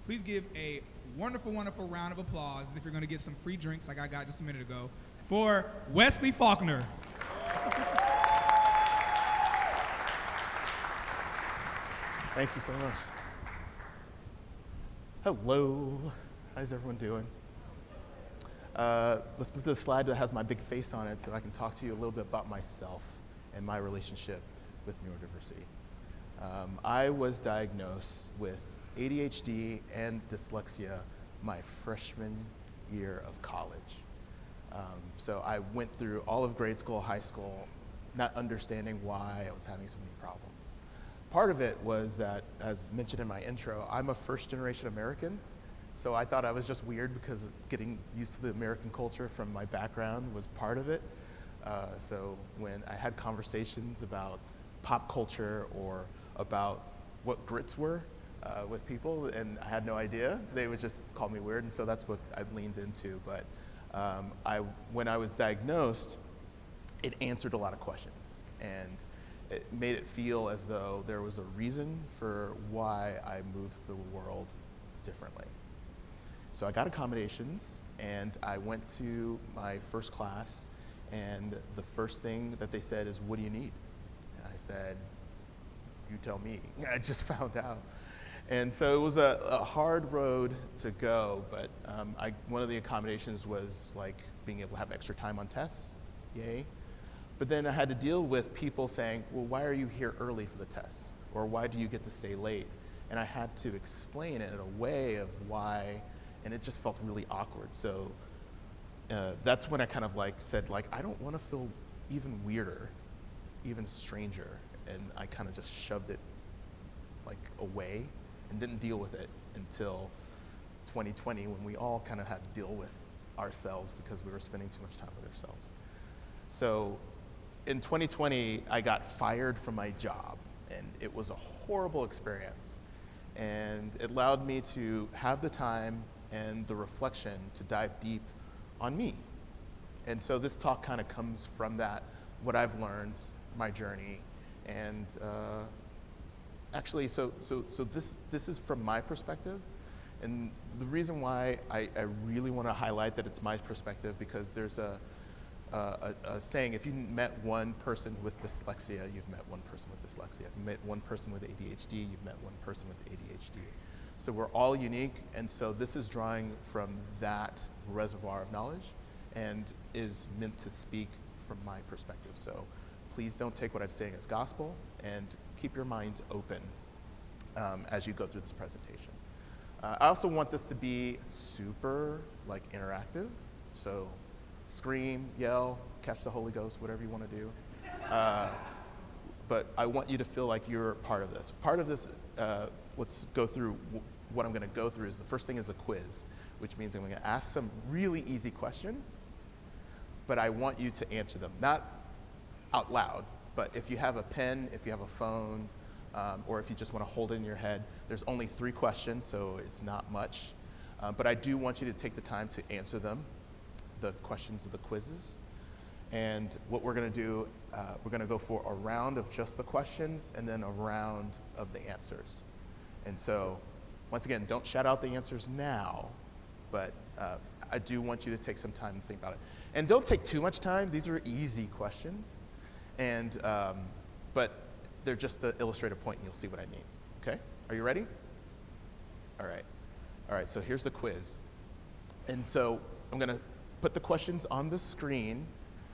Please give a wonderful, wonderful round of applause, as if you're going to get some free drinks like I got just a minute ago, for Wesley Faulkner. Thank you so much. Hello. How's everyone doing? Let's move to the slide that has my big face on it so I can talk to you a little bit about myself and my relationship with neurodiversity. I was diagnosed with ADHD and dyslexia my freshman year of college. So I went through all of grade school, high school, not understanding why I was having so many problems. Part of it was that, as mentioned in my intro, I'm a first-generation American, so I thought I was just weird because getting used to the American culture from my background was part of it. So when I had conversations about pop culture or about what grits were with people, and I had no idea, they would just call me weird, and so that's what I've leaned into. But when I was diagnosed, it answered a lot of questions, and it made it feel as though there was a reason for why I moved through the world differently. So I got accommodations, and I went to my first class, and the first thing that they said is, "What do you need?" And I said, "You tell me." I just found out. And so it was a hard road to go, but one of the accommodations was like being able to have extra time on tests, yay. But then I had to deal with people saying, "Well, why are you here early for the test?" Or "Why do you get to stay late?" And I had to explain it in a way of why, and it just felt really awkward. So that's when I kind of like said, like, I don't want to feel even weirder, even stranger. And I kind of just shoved it like away and didn't deal with it until 2020, when we all kind of had to deal with ourselves because we were spending too much time with ourselves. So in 2020, I got fired from my job, and it was a horrible experience. And it allowed me to have the time and the reflection to dive deep on me. And so this talk kind of comes from that, what I've learned, my journey, and actually, so this is from my perspective, and the reason why I really want to highlight that it's my perspective, because there's a saying, if you met one person with dyslexia, you've met one person with dyslexia. If you met one person with ADHD, you've met one person with ADHD. So we're all unique, and so this is drawing from that reservoir of knowledge and is meant to speak from my perspective. So please don't take what I'm saying as gospel, and keep your mind open as you go through this presentation. I also want this to be super like interactive, so scream, yell, catch the Holy Ghost, whatever you want to do. But I want you to feel like you're part of this. Part of this, let's go through what I'm going to go through. Is the first thing is a quiz, which means I'm going to ask some really easy questions, but I want you to answer them, not out loud, but if you have a pen, if you have a phone, or if you just want to hold it in your head, there's only 3 questions, so it's not much. But I do want you to take the time to answer them, the questions of the quizzes. And what we're going to do, we're going to go for a round of just the questions and then a round of the answers. And so, once again, don't shout out the answers now, but I do want you to take some time to think about it. And don't take too much time. These are easy questions, and but they're just to illustrate a point, and you'll see what I mean. Okay? Are you ready? All right. All right, so here's the quiz. And so I'm going to put the questions on the screen,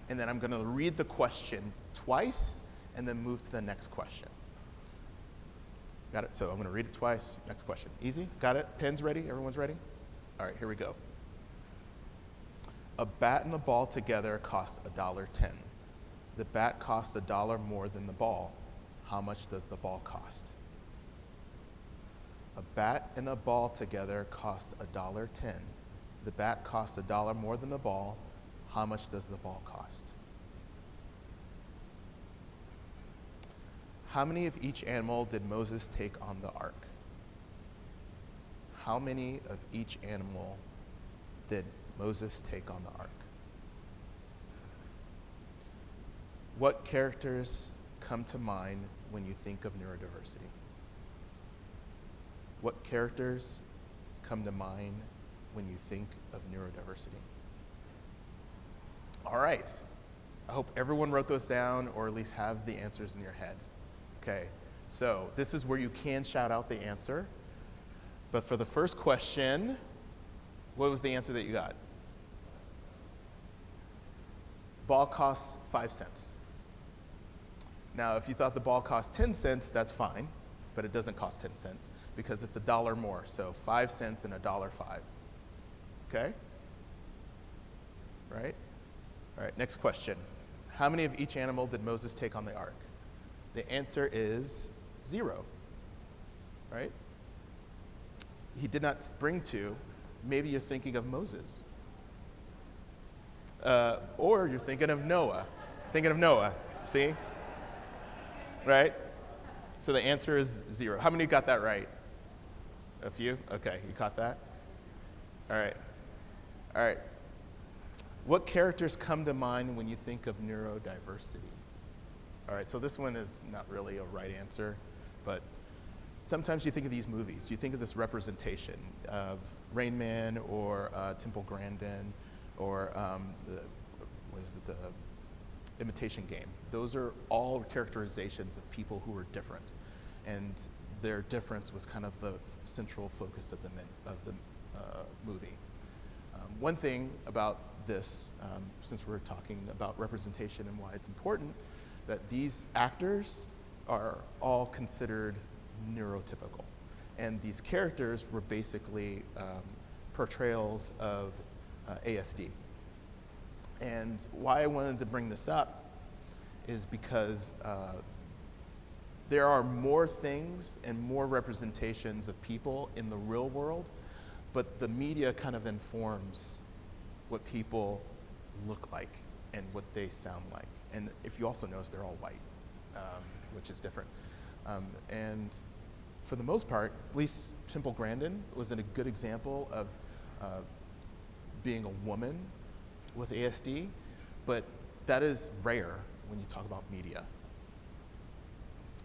and then I'm going to read the question twice and then move to the next question. Got it? So I'm going to read it twice. Next question. Easy? Got it? Pens ready? Everyone's ready? All right, here we go. A bat and a ball together cost $1.10. The bat cost $1 more than the ball. How much does the ball cost? A bat and a ball together cost $1.10. The bat costs $1 more than the ball. How much does the ball cost? How many of each animal did Moses take on the ark? How many of each animal did Moses take on the ark? What characters come to mind when you think of neurodiversity? What characters come to mind when you think of neurodiversity? All right. I hope everyone wrote those down or at least have the answers in your head. Okay, so this is where you can shout out the answer. But for the first question, what was the answer that you got? Ball costs 5 cents. Now, if you thought the ball cost 10 cents, that's fine, but it doesn't cost 10 cents because it's $1 more. So 5 cents and $1.05. Okay? Right? All right, next question. How many of each animal did Moses take on the ark? The answer is 0. Right? He did not bring 2. Maybe you're thinking of Moses. Or you're thinking of Noah. See? Right? So the answer is 0. How many got that right? A few? Okay, you caught that? All right. What characters come to mind when you think of neurodiversity? All right, so this one is not really a right answer, but sometimes you think of these movies. You think of this representation of Rain Man or Temple Grandin or the Imitation Game. Those are all characterizations of people who are different, and their difference was kind of the central focus of the movie. One thing about this, since we're talking about representation and why it's important, that these actors are all considered neurotypical. And these characters were basically portrayals of ASD. And why I wanted to bring this up is because there are more things and more representations of people in the real world, but the media kind of informs what people look like and what they sound like. And if you also notice, they're all white, which is different. And for the most part, at least Temple Grandin was a good example of being a woman with ASD, but that is rare when you talk about media.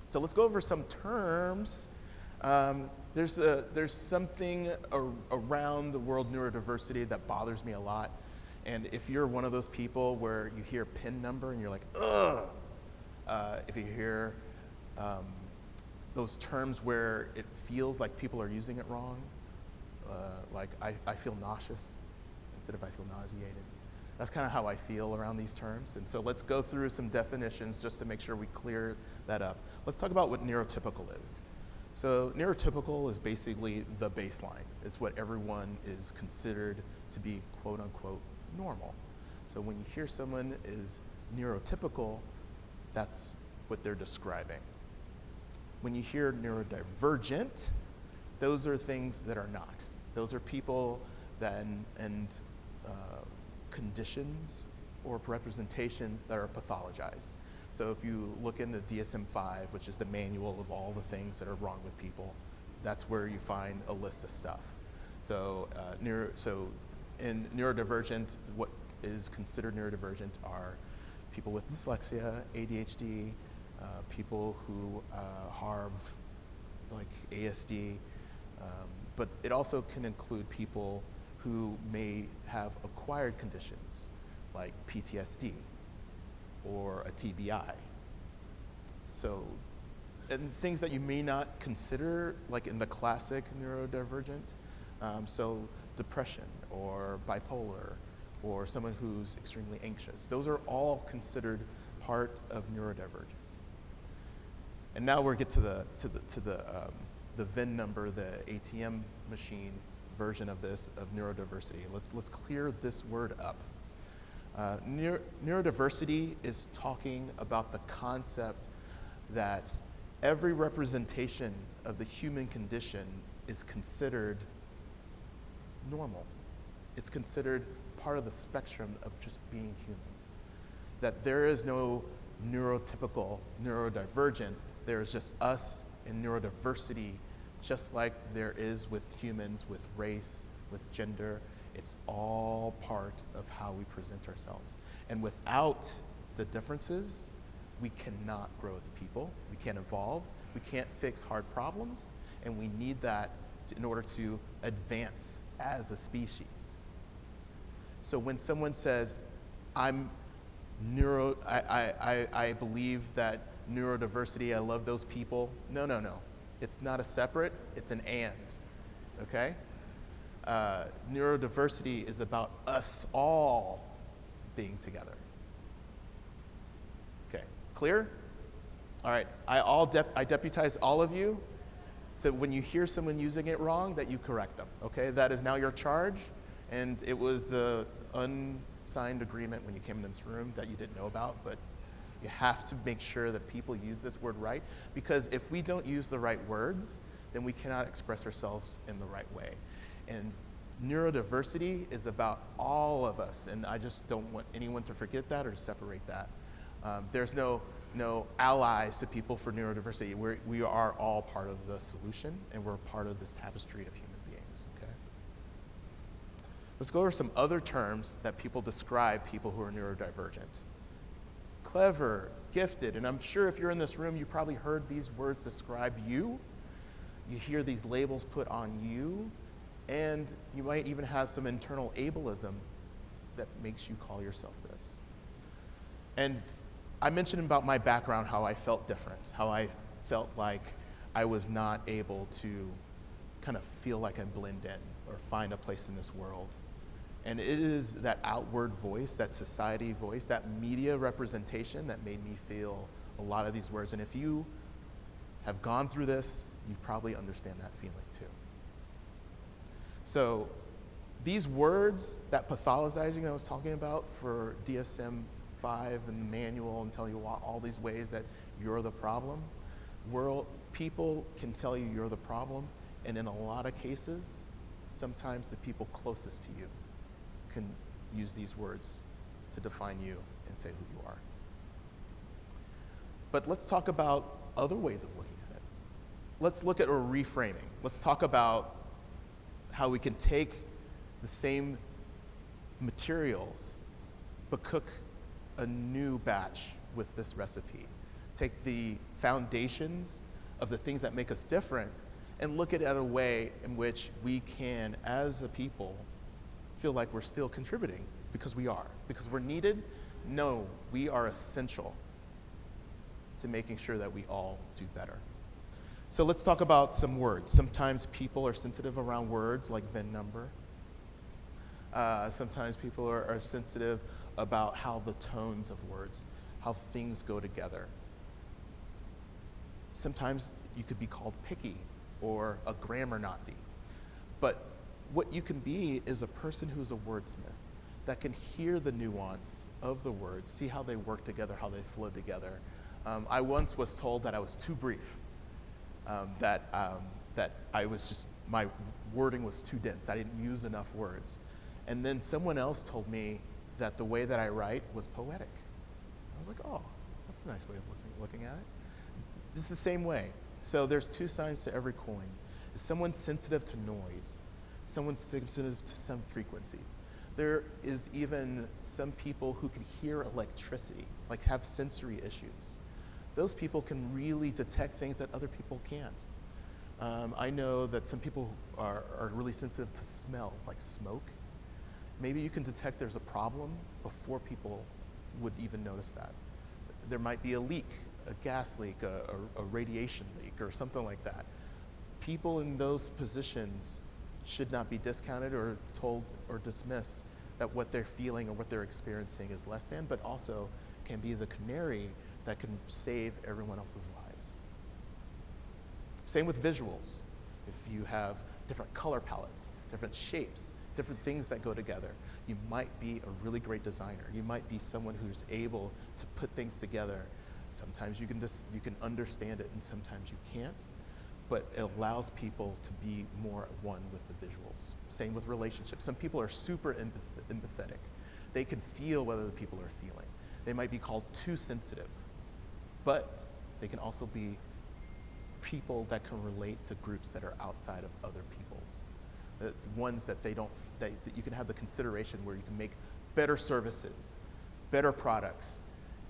So let's go over some terms. There's something around the world neurodiversity that bothers me a lot. And if you're one of those people where you hear PIN number and you're like, ugh, if you hear those terms where it feels like people are using it wrong, like I feel nauseous instead of I feel nauseated. That's kind of how I feel around these terms. And so let's go through some definitions just to make sure we clear that up. Let's talk about what neurotypical is. So neurotypical is basically the baseline. It's what everyone is considered to be quote unquote normal. So when you hear someone is neurotypical, that's what they're describing. When you hear neurodivergent, those are things that are not. Those are people that and conditions or representations that are pathologized. So if you look in the DSM-5, which is the manual of all the things that are wrong with people, that's where you find a list of stuff. So in neurodivergent, what is considered neurodivergent are people with dyslexia, ADHD, people who have like ASD, but it also can include people who may have acquired conditions like PTSD or a TBI. So, and things that you may not consider like in the classic neurodivergent, so depression or bipolar or someone who's extremely anxious. Those are all considered part of neurodivergence. And now we'll get to the VIN number, the ATM machine version of this, of neurodiversity. Let's clear this word up. Neurodiversity is talking about the concept that every representation of the human condition is considered normal. It's considered part of the spectrum of just being human. That there is no neurotypical, neurodivergent, there is just us and neurodiversity, just like there is with humans, with race, with gender. It's all part of how we present ourselves. And without the differences, we cannot grow as people, we can't evolve, we can't fix hard problems, and we need that in order to advance as a species. So when someone says, I believe that neurodiversity, I love those people. No. It's not a separate, it's an and, okay? Neurodiversity is about us all being together. Okay, clear? All right, I deputize all of you, so when you hear someone using it wrong, that you correct them, okay? That is now your charge, and it was the unsigned agreement when you came into this room that you didn't know about, but you have to make sure that people use this word right, because if we don't use the right words, then we cannot express ourselves in the right way. And neurodiversity is about all of us, and I just don't want anyone to forget that or to separate that. There's no allies to people for neurodiversity. We are all part of the solution, and we're part of this tapestry of human beings, okay? Let's go over some other terms that people describe people who are neurodivergent. Clever, gifted, and I'm sure if you're in this room, you probably heard these words describe you. You hear these labels put on you, and you might even have some internal ableism that makes you call yourself this. And I mentioned about my background, how I felt different, how I felt like I was not able to kind of feel like I blend in or find a place in this world. And it is that outward voice, that society voice, that media representation that made me feel a lot of these words. And if you have gone through this, you probably understand that feeling too. So these words, that pathologizing I was talking about for DSM-5 and the manual and telling you all these ways that you're the problem, people can tell you you're the problem, and in a lot of cases, sometimes the people closest to you can use these words to define you and say who you are. But let's talk about other ways of looking at it. Let's look at a reframing. Let's talk about how we can take the same materials but cook a new batch with this recipe. Take the foundations of the things that make us different and look at it in a way in which we can, as a people, feel like we're still contributing, because we are. Because we're needed? No, we are essential to making sure that we all do better. So let's talk about some words. Sometimes people are sensitive around words like VIN number. Sometimes people are sensitive about how the tones of words, how things go together. Sometimes you could be called picky or a grammar Nazi. But what you can be is a person who's a wordsmith that can hear the nuance of the words, see how they work together, how they flow together. I once was told that I was too brief, that I was just, my wording was too dense. I didn't use enough words. And then someone else told me that the way that I write was poetic. I was like, oh, that's a nice way of looking at it. This is the same way. So there's two sides to every coin. Is someone sensitive to noise? Someone sensitive to some frequencies? There is even some people who can hear electricity, like have sensory issues. Those people can really detect things that other people can't. I know that some people are really sensitive to smells, like smoke. Maybe you can detect there's a problem before people would even notice that. There might be a leak, a gas leak, a radiation leak, or something like that. People in those positions should not be discounted or told or dismissed that what they're feeling or what they're experiencing is less than, but also can be the canary that can save everyone else's lives. Same with visuals. If you have different color palettes, different shapes, different things that go together, you might be a really great designer. You might be someone who's able to put things together. Sometimes you can understand it and sometimes you can't, but it allows people to be more at one with the visuals. Same with relationships. Some people are super empathetic. They can feel what other people are feeling. They might be called too sensitive, but they can also be people that can relate to groups that are outside of other people's. The ones that that you can have the consideration where you can make better services, better products.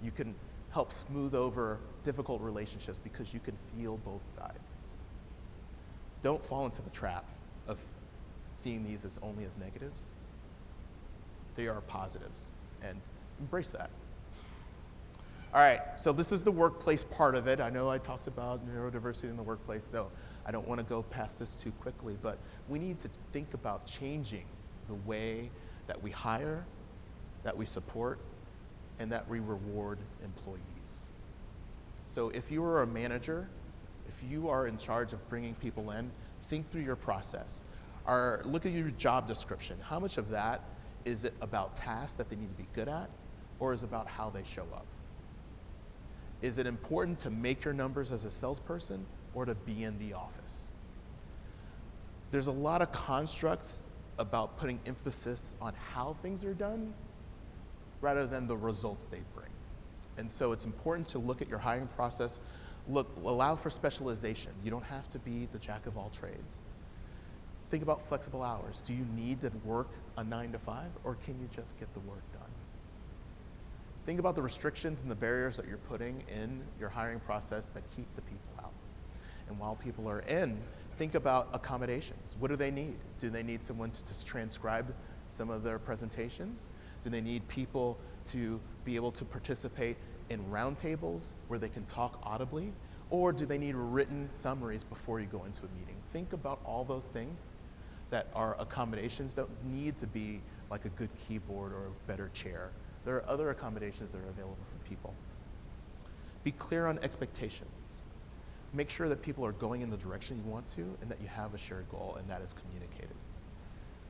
You can help smooth over difficult relationships because you can feel both sides. Don't fall into the trap of seeing these as only as negatives. They are positives, and embrace that. All right, so this is the workplace part of it. I know I talked about neurodiversity in the workplace, so I don't want to go past this too quickly, but we need to think about changing the way that we hire, that we support, and that we reward employees. So if you are a manager, if you are in charge of bringing people in, think through your process. Look at your job description. How much of that is it about tasks that they need to be good at, or is it about how they show up? Is it important to make your numbers as a salesperson or to be in the office? There's a lot of constructs about putting emphasis on how things are done rather than the results they bring. And so it's important to look at your hiring process, allow for specialization. You don't have to be the jack of all trades. Think about flexible hours. Do you need to work a 9 to 5, or can you just get the work done? Think about the restrictions and the barriers that you're putting in your hiring process that keep the people out. And while people are in, think about accommodations. What do they need? Do they need someone to just transcribe some of their presentations? Do they need people to be able to participate in roundtables where they can talk audibly? Or do they need written summaries before you go into a meeting? Think about all those things that are accommodations that need to be like a good keyboard or a better chair. There are other accommodations that are available for people. Be clear on expectations. Make sure that people are going in the direction you want to and that you have a shared goal and that is communicated.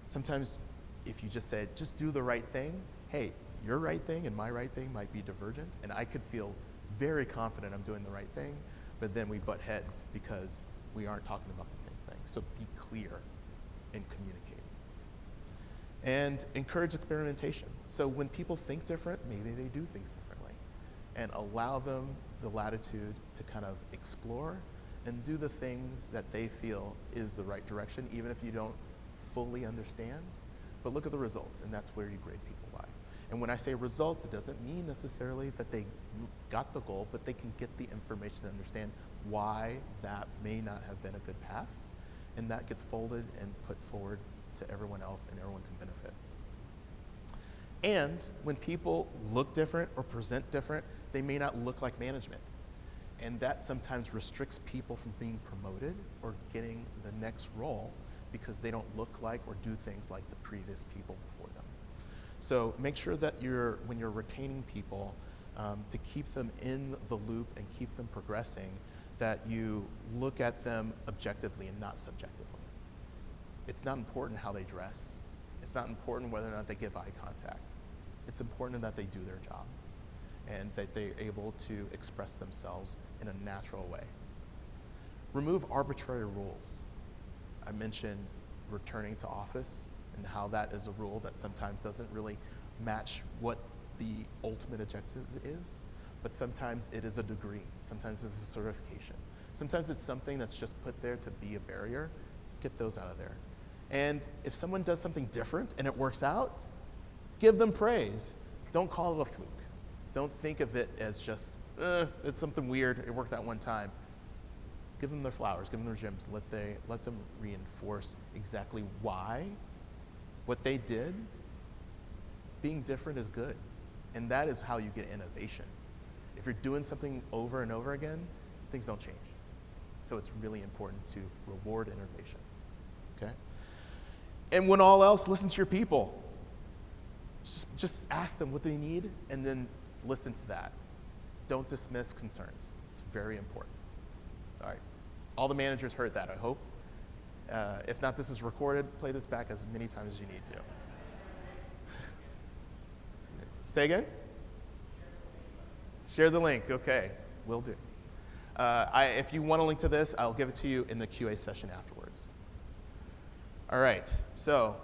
Sometimes if you just say, just do the right thing, hey, your right thing and my right thing might be divergent, and I could feel very confident I'm doing the right thing, but then we butt heads because we aren't talking about the same thing. So be clear and communicate. And encourage experimentation. So when people think different, maybe they do things differently. And allow them the latitude to kind of explore and do the things that they feel is the right direction, even if you don't fully understand. But look at the results, and that's where you grade people by. And when I say results, it doesn't mean necessarily that they got the goal, but they can get the information to understand why that may not have been a good path. And that gets folded and put forward to everyone else, and everyone can benefit. And when people look different or present different, they may not look like management. And that sometimes restricts people from being promoted or getting the next role because they don't look like or do things like the previous people before them. So make sure that when you're retaining people, to keep them in the loop and keep them progressing, that you look at them objectively and not subjectively. It's not important how they dress. It's not important whether or not they give eye contact. It's important that they do their job and that they're able to express themselves in a natural way. Remove arbitrary rules. I mentioned returning to office and how that is a rule that sometimes doesn't really match what the ultimate objective is, but sometimes it is a degree, sometimes it's a certification. Sometimes it's something that's just put there to be a barrier. Get those out of there. And if someone does something different and it works out, give them praise. Don't call it a fluke. Don't think of it as just, it's something weird, it worked out one time. Give them their flowers, give them their gems. Let them reinforce exactly why what they did. Being different is good. And that is how you get innovation. If you're doing something over and over again, things don't change. So it's really important to reward innovation, okay? And when all else, listen to your people. Just ask them what they need and then listen to that. Don't dismiss concerns. It's very important. All right. All the managers heard that, I hope. If not, this is recorded. Play this back as many times as you need to. Say again? Share the link. Okay, will do. If you want a link to this, I'll give it to you in the QA session afterwards. All right, so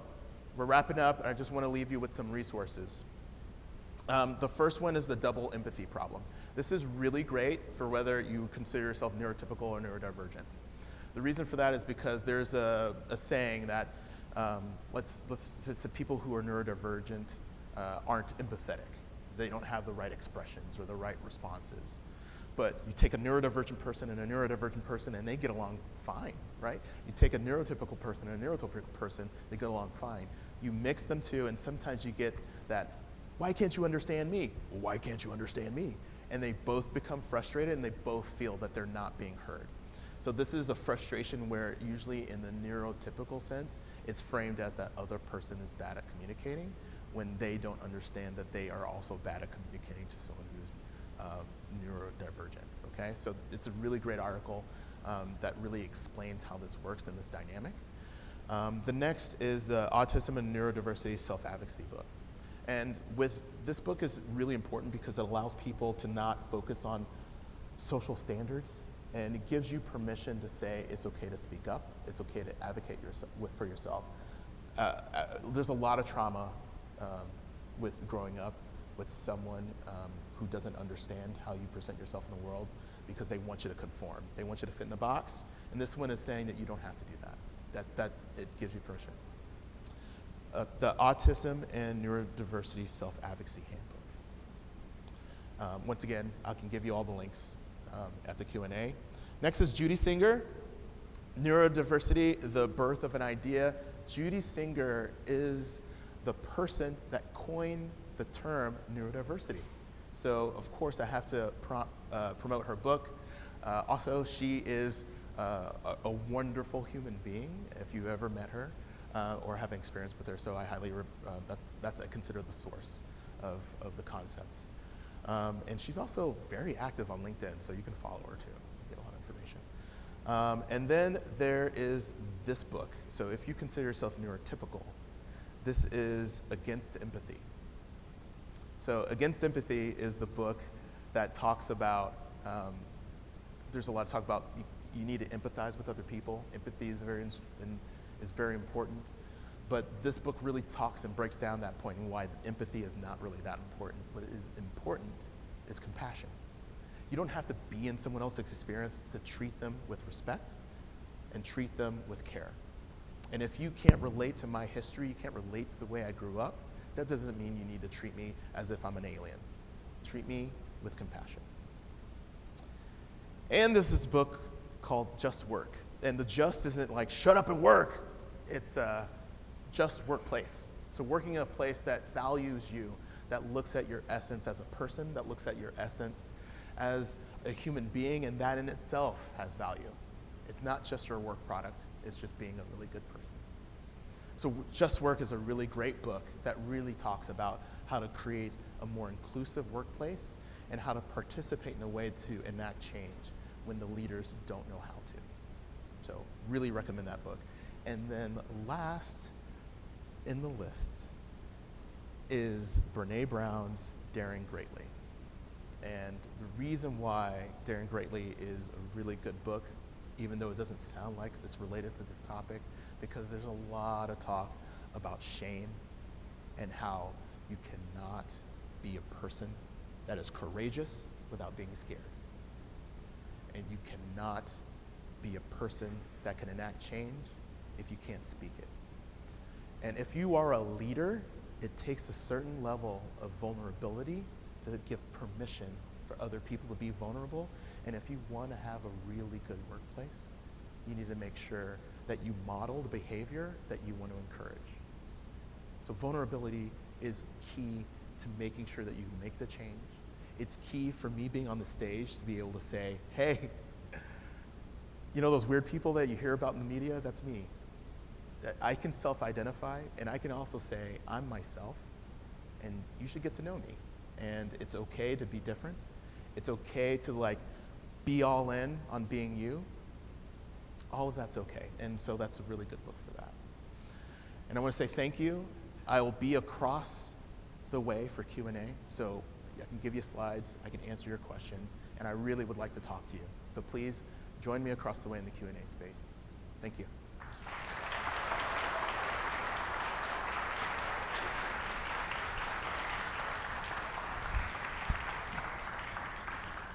we're wrapping up, and I just want to leave you with some resources. The first one is the double empathy problem. This is really great for whether you consider yourself neurotypical or neurodivergent. The reason for that is because there's a saying that let's say people who are neurodivergent aren't empathetic. They don't have the right expressions or the right responses. But you take a neurodivergent person and a neurodivergent person, and they get along fine, right? You take a neurotypical person and a neurotypical person, they get along fine. You mix them two, and sometimes you get that, why can't you understand me? Well, why can't you understand me? And they both become frustrated, and they both feel that they're not being heard. So this is a frustration where usually in the neurotypical sense, it's framed as that other person is bad at communicating when they don't understand that they are also bad at communicating to someone who's neurodivergent, okay? So it's a really great article that really explains how this works in this dynamic. The next is the Autism and Neurodiversity Self-Advocacy book. And with this book is really important because it allows people to not focus on social standards, and it gives you permission to say it's okay to speak up, it's okay to advocate for yourself. There's a lot of trauma with growing up with someone who doesn't understand how you present yourself in the world because they want you to conform. They want you to fit in a box, and this one is saying that you don't have to do that. That it gives you permission. The Autism and Neurodiversity Self-Advocacy Handbook. Once again, I can give you all the links at the Q&A. Next is Judy Singer, Neurodiversity, the Birth of an Idea. Judy Singer is the person that coined the term neurodiversity. So of course I have to promote her book. Also, she is a wonderful human being if you ever met her or have experience with her. So I highly, that's I consider the source of the concepts. And she's also very active on LinkedIn, so you can follow her too, get a lot of information. And then there is this book. So if you consider yourself neurotypical, this is Against Empathy. So Against Empathy is the book that talks about, there's a lot of talk about you need to empathize with other people. Empathy is very important. But this book really talks and breaks down that point and why empathy is not really that important. What is important is compassion. You don't have to be in someone else's experience to treat them with respect and treat them with care. And if you can't relate to my history, you can't relate to the way I grew up, that doesn't mean you need to treat me as if I'm an alien. Treat me with compassion. And there's this book called Just Work. And the just isn't like, shut up and work. It's just workplace. So working in a place that values you, that looks at your essence as a person, that looks at your essence as a human being, and that in itself has value. It's not just your work product, it's just being a really good person. So Just Work is a really great book that really talks about how to create a more inclusive workplace and how to participate in a way to enact change when the leaders don't know how to. So really recommend that book. And then last in the list is Brene Brown's Daring Greatly. And the reason why Daring Greatly is a really good book, even though it doesn't sound like it's related to this topic, because there's a lot of talk about shame and how you cannot be a person that is courageous without being scared. And you cannot be a person that can enact change if you can't speak it. And if you are a leader, it takes a certain level of vulnerability to give permission for other people to be vulnerable. And if you want to have a really good workplace, you need to make sure that you model the behavior that you want to encourage. So vulnerability is key to making sure that you make the change. It's key for me being on the stage to be able to say, hey, you know those weird people that you hear about in the media? That's me. I can self-identify, and I can also say, I'm myself, and you should get to know me. And it's okay to be different. It's okay to be all in on being you. All of that's okay, and so that's a really good book for that. And I want to say thank you. I will be across the way for Q&A, so I can give you slides, I can answer your questions, and I really would like to talk to you. So please join me across the way in the Q&A space. Thank you.